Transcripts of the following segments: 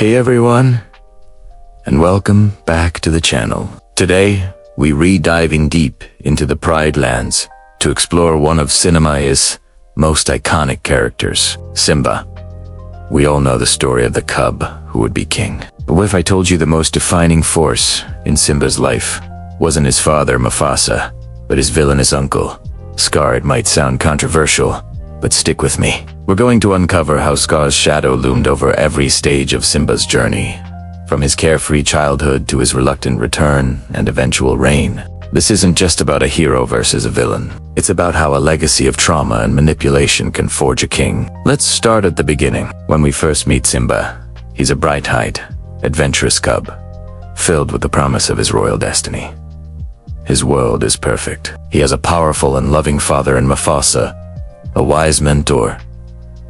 Hey everyone, and welcome back to the channel. Today, we re-diving deep into the Pride Lands to explore one of cinema's most iconic characters, Simba. We all know the story of the cub who would be king. But what if I told you the most defining force in Simba's life wasn't his father, Mufasa, but his villainous uncle, Scar? It might sound controversial, but stick with me. We're going to uncover how Scar's shadow loomed over every stage of Simba's journey, from his carefree childhood to his reluctant return and eventual reign. This isn't just about a hero versus a villain. It's about how a legacy of trauma and manipulation can forge a king. Let's start at the beginning. When we first meet Simba, he's a bright-eyed, adventurous cub, filled with the promise of his royal destiny. His world is perfect. He has a powerful and loving father in Mufasa, a wise mentor,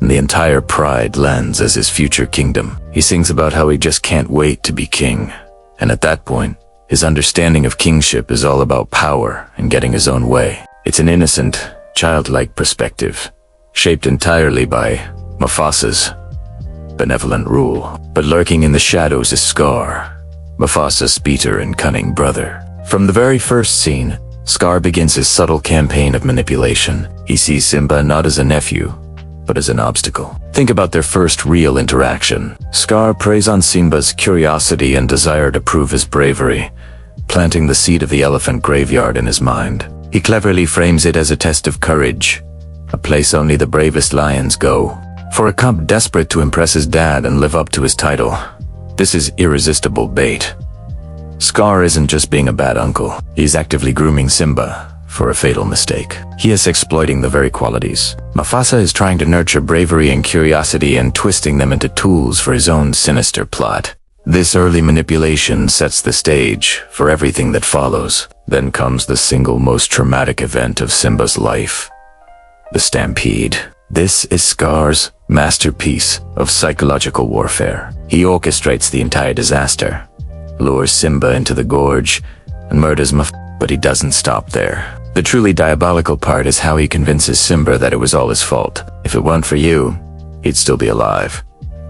and the entire Pride Lands as his future kingdom. He sings about how he just can't wait to be king, and at that point, his understanding of kingship is all about power and getting his own way. It's an innocent, childlike perspective, shaped entirely by Mufasa's benevolent rule. But lurking in the shadows is Scar, Mufasa's bitter and cunning brother. From the very first scene, Scar begins his subtle campaign of manipulation. He sees Simba not as a nephew, but as an obstacle. Think about their first real interaction. Scar preys on Simba's curiosity and desire to prove his bravery, planting the seed of the elephant graveyard in his mind. He cleverly frames it as a test of courage, a place only the bravest lions go. For a cub desperate to impress his dad and live up to his title, this is irresistible bait. Scar isn't just being a bad uncle. He's actively grooming Simba for a fatal mistake. He is exploiting the very qualities Mufasa is trying to nurture: bravery and curiosity, and twisting them into tools for his own sinister plot. This early manipulation sets the stage for everything that follows. Then comes the single most traumatic event of Simba's life: the stampede. This is Scar's masterpiece of psychological warfare. He orchestrates the entire disaster, lures Simba into the gorge, and murders Mufasa. But he doesn't stop there. The truly diabolical part is how he convinces Simba that it was all his fault. If it weren't for you, he'd still be alive,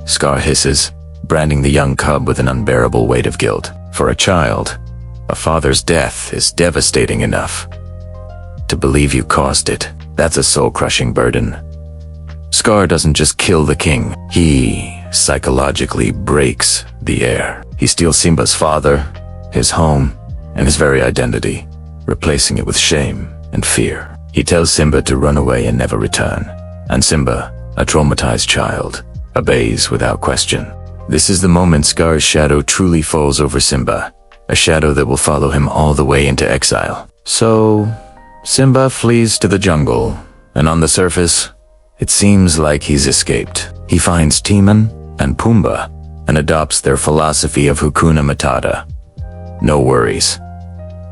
Scar hisses, branding the young cub with an unbearable weight of guilt. For a child, a father's death is devastating enough. To believe you caused it, that's a soul-crushing burden. Scar doesn't just kill the king, he psychologically breaks the air. He steals Simba's father, his home, and his very identity, replacing it with shame and fear. He tells Simba to run away and never return, and Simba, a traumatized child, obeys without question. This is the moment Scar's shadow truly falls over Simba, a shadow that will follow him all the way into exile. So, Simba flees to the jungle, and on the surface, it seems like he's escaped. He finds Timon and Pumbaa and adopts their philosophy of Hakuna Matata. No worries.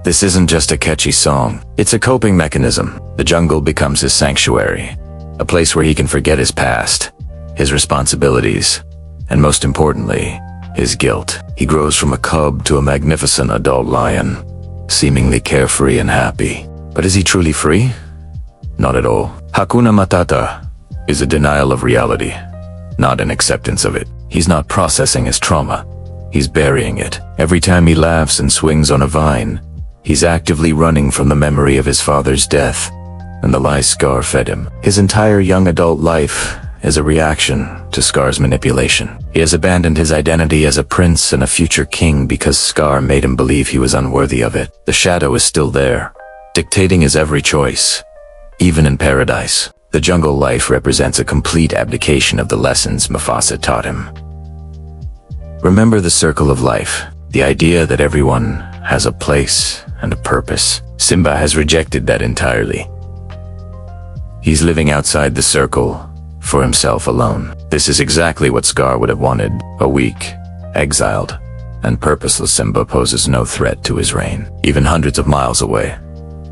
This isn't just a catchy song. It's a coping mechanism. The jungle becomes his sanctuary, a place where he can forget his past, his responsibilities, and most importantly, his guilt. He grows from a cub to a magnificent adult lion, seemingly carefree and happy. But is he truly free? Not at all. Hakuna Matata is a denial of reality, not an acceptance of it. He's not processing his trauma. He's burying it. Every time he laughs and swings on a vine, he's actively running from the memory of his father's death and the lies Scar fed him. His entire young adult life is a reaction to Scar's manipulation. He has abandoned his identity as a prince and a future king because Scar made him believe he was unworthy of it. The shadow is still there, dictating his every choice, even in paradise. The jungle life represents a complete abdication of the lessons Mufasa taught him. Remember the circle of life, the idea that everyone has a place and a purpose. Simba has rejected that entirely. He's living outside the circle, for himself alone. This is exactly what Scar would have wanted. A weak, exiled, and purposeless Simba poses no threat to his reign. Even hundreds of miles away,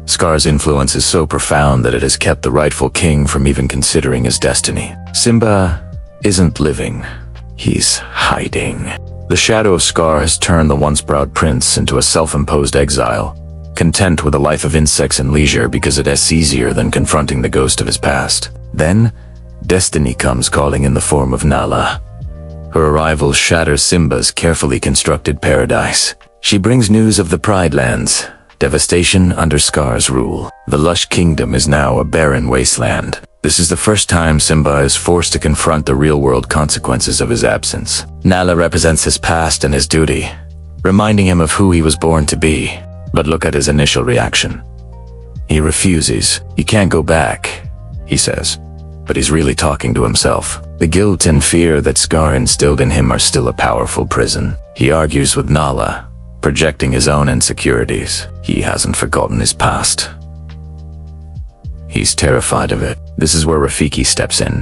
Scar's influence is so profound that it has kept the rightful king from even considering his destiny. Simba isn't living. He's hiding. The shadow of Scar has turned the once proud prince into a self-imposed exile, content with a life of insects and leisure because it is easier than confronting the ghost of his past. Then, destiny comes calling in the form of Nala, Her arrival shatters Simba's carefully constructed paradise. She brings news of the Pride Lands, devastation under Scar's rule. The lush kingdom is now a barren wasteland. This is the first time Simba is forced to confront the real-world consequences of his absence. Nala represents his past and his duty, reminding him of who he was born to be. But look at his initial reaction. He refuses. He can't go back, he says. But he's really talking to himself. The guilt and fear that Scar instilled in him are still a powerful prison. He argues with Nala, projecting his own insecurities. He hasn't forgotten his past. He's terrified of it. This is where Rafiki steps in.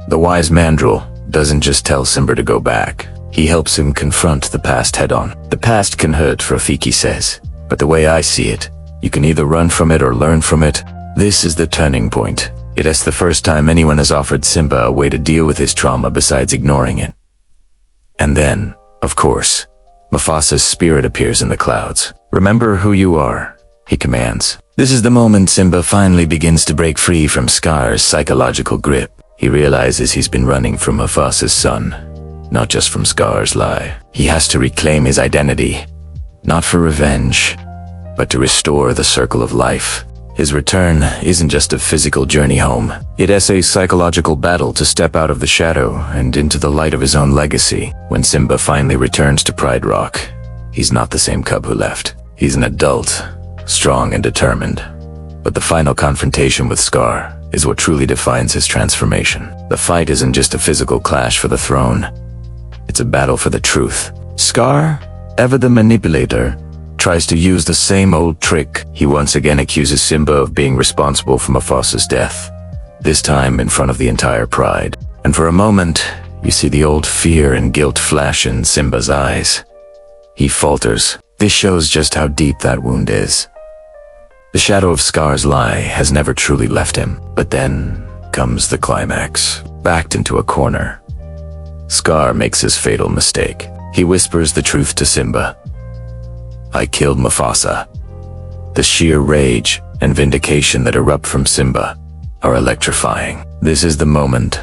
The wise mandrill doesn't just tell Simba to go back. He helps him confront the past head-on. The past can hurt, Rafiki says, but the way I see it, you can either run from it or learn from it. This is the turning point. It is the first time anyone has offered Simba a way to deal with his trauma besides ignoring it. And then, of course, Mufasa's spirit appears in the clouds. Remember who you are, he commands. This is the moment Simba finally begins to break free from Scar's psychological grip. He realizes he's been running from Mufasa's son, not just from Scar's lie. He has to reclaim his identity, not for revenge, but to restore the circle of life. His return isn't just a physical journey home. It is a psychological battle to step out of the shadow and into the light of his own legacy. When Simba finally returns to Pride Rock, he's not the same cub who left. He's an adult, strong and determined. But the final confrontation with Scar is what truly defines his transformation. The fight isn't just a physical clash for the throne. It's a battle for the truth. Scar, ever the manipulator, tries to use the same old trick. He once again accuses Simba of being responsible for Mufasa's death, this time in front of the entire pride. And for a moment, you see the old fear and guilt flash in Simba's eyes. He falters. This shows just how deep that wound is. The shadow of Scar's lie has never truly left him. But then comes the climax. Backed into a corner, Scar makes his fatal mistake. He whispers the truth to Simba. I killed Mufasa. The sheer rage and vindication that erupt from Simba are electrifying. This is the moment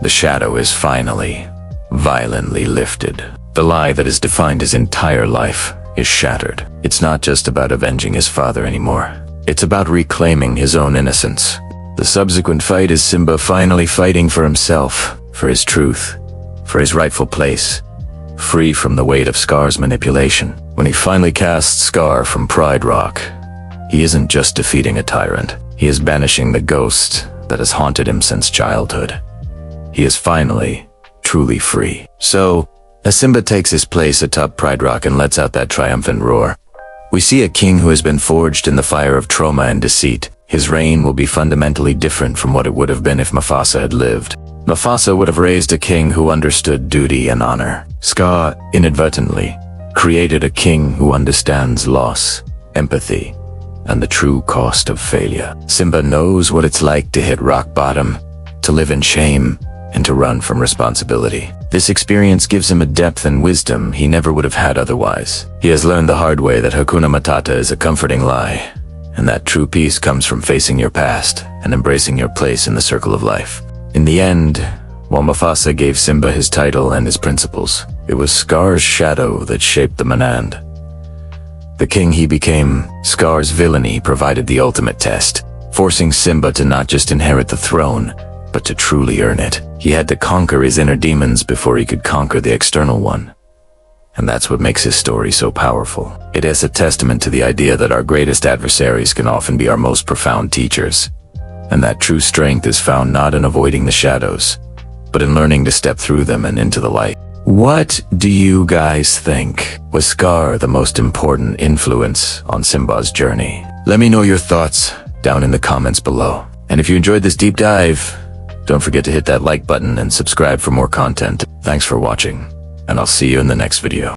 the shadow is finally, violently lifted. The lie that has defined his entire life is shattered. It's not just about avenging his father anymore. It's about reclaiming his own innocence. The subsequent fight is Simba finally fighting for himself, for his truth, for his rightful place, free from the weight of Scar's manipulation. When he finally casts Scar from Pride Rock, he isn't just defeating a tyrant. He is banishing the ghost that has haunted him since childhood. He is finally, truly free. So, as Simba takes his place atop Pride Rock and lets out that triumphant roar, we see a king who has been forged in the fire of trauma and deceit. His reign will be fundamentally different from what it would have been if Mufasa had lived. Mufasa would have raised a king who understood duty and honor. Scar, inadvertently, created a king who understands loss, empathy, and the true cost of failure. Simba knows what it's like to hit rock bottom, to live in shame, and to run from responsibility. This experience gives him a depth and wisdom he never would have had otherwise. He has learned the hard way that Hakuna Matata is a comforting lie, and that true peace comes from facing your past and embracing your place in the circle of life. In the end, while Mufasa gave Simba his title and his principles, it was Scar's shadow that shaped the Manand. The king he became, Scar's villainy provided the ultimate test, forcing Simba to not just inherit the throne, but to truly earn it. He had to conquer his inner demons before he could conquer the external one. And that's what makes his story so powerful. It is a testament to the idea that our greatest adversaries can often be our most profound teachers, and that true strength is found not in avoiding the shadows, but in learning to step through them and into the light. What do you guys think? Was Scar the most important influence on Simba's journey? Let me know your thoughts down in the comments below. And if you enjoyed this deep dive, don't forget to hit that like button and subscribe for more content. Thanks for watching, and I'll see you in the next video.